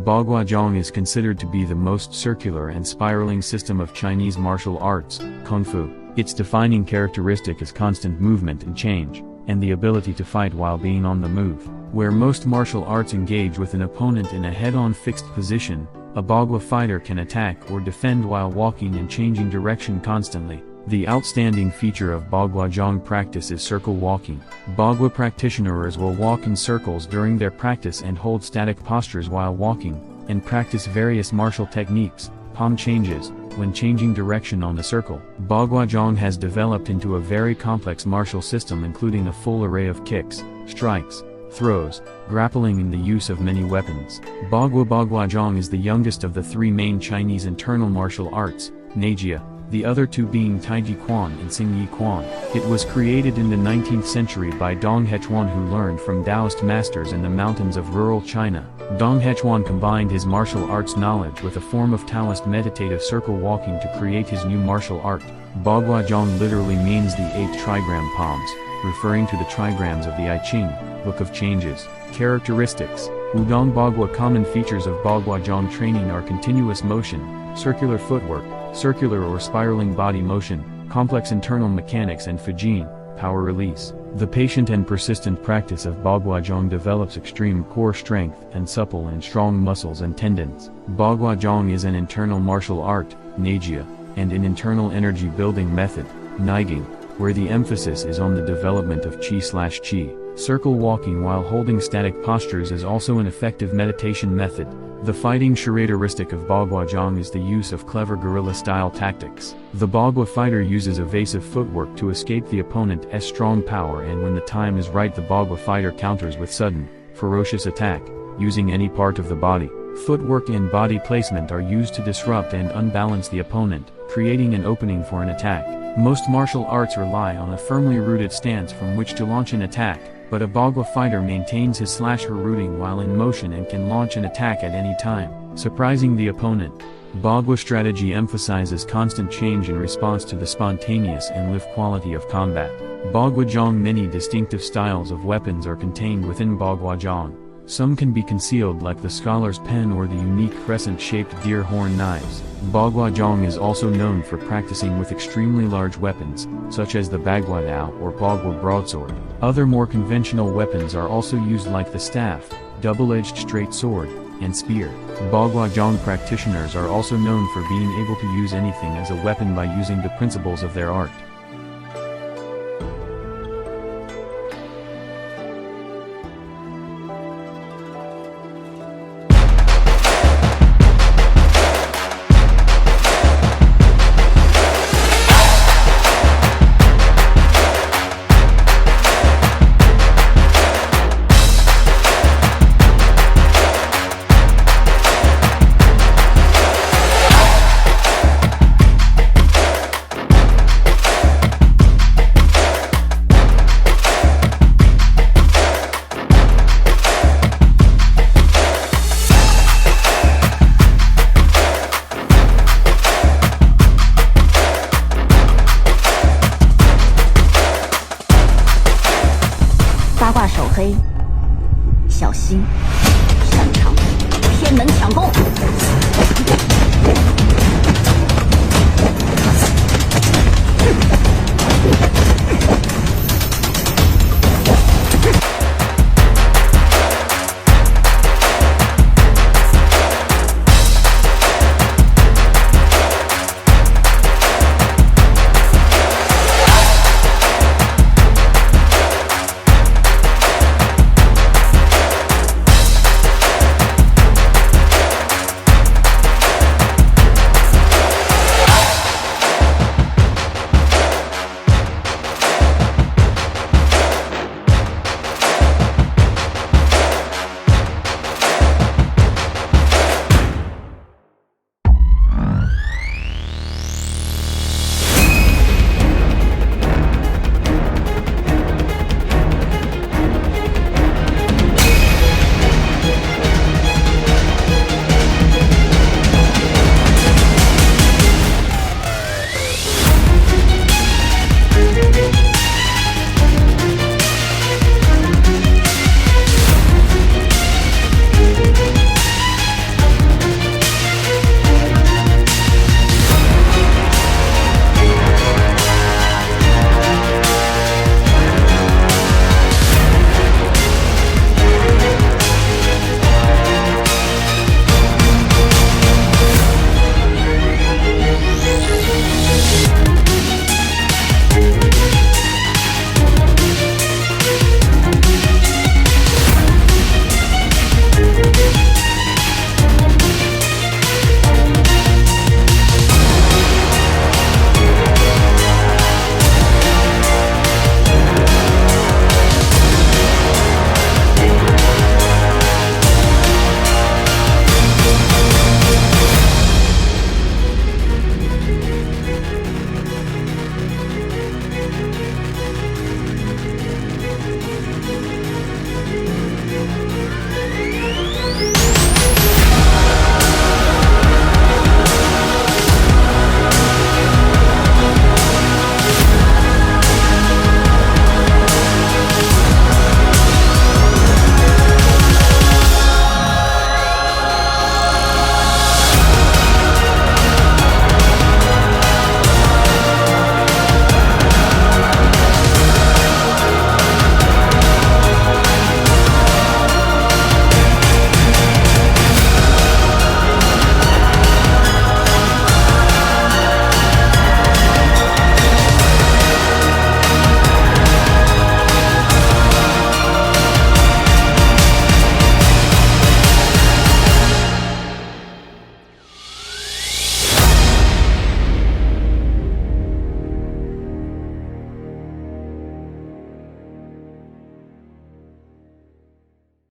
Gua Zhang is considered to be the most circular and spiraling system of Chinese martial arts, Kung Fu. Its defining characteristic is constant movement and change, and the ability to fight while being on the move. Where most martial arts engage with an opponent in a head-on fixed position, a Gua fighter can attack or defend while walking and changing direction constantly. The outstanding feature of Gua Zhang practice is circle walking. Gua practitioners will walk in circles during their practice and hold static postures while walking, and practice various martial techniques, palm changes, when changing direction on the circle. Gua Zhang has developed into a very complex martial system including a full array of kicks, strikes, throws, grappling and the use of many weapons. Gua Zhang is the youngest of the three main Chinese internal martial arts, Neijia, the other two being Taiji Quan and Xingyi Quan. It was created in the 19th century by Dong Hechuan, who learned from Taoist masters in the mountains of rural China. Dong Hechuan combined his martial arts knowledge with a form of Taoist meditative circle walking to create his new martial art. Gua Zhang literally means the 8 trigram palms, referring to the trigrams of the I Ching, Book of Changes. Characteristics: Wudong Gua. Common features of Gua Zhang training are continuous motion, circular footwork, circular or spiraling body motion, complex internal mechanics and Fujin, power release. The patient and persistent practice of Gua Zhang develops extreme core strength and supple and strong muscles and tendons. Gua Zhang is an internal martial art, Neijia, and an internal energy building method, Neiging, where the emphasis is on the development of qi/qi. Circle walking while holding static postures is also an effective meditation method. The fighting characteristic of Gua Zhang is the use of clever guerrilla-style tactics. The Gua fighter uses evasive footwork to escape the opponent's strong power, and when the time is right the Gua fighter counters with sudden, ferocious attack, using any part of the body. Footwork and body placement are used to disrupt and unbalance the opponent, creating an opening for an attack. Most martial arts rely on a firmly rooted stance from which to launch an attack, but a Gua fighter maintains his/her rooting while in motion and can launch an attack at any time, surprising the opponent. Gua strategy emphasizes constant change in response to the spontaneous and live quality of combat. Gua Zhang. Many distinctive styles of weapons are contained within Gua Zhang. Some can be concealed like the scholar's pen or the unique crescent-shaped deer horn knives. Gua Zhang is also known for practicing with extremely large weapons, such as the Bagua Dao or Gua broadsword. Other more conventional weapons are also used like the staff, double-edged straight sword, and spear. Gua Zhang practitioners are also known for being able to use anything as a weapon by using the principles of their art.八卦手黑，小心擅长偏门抢攻。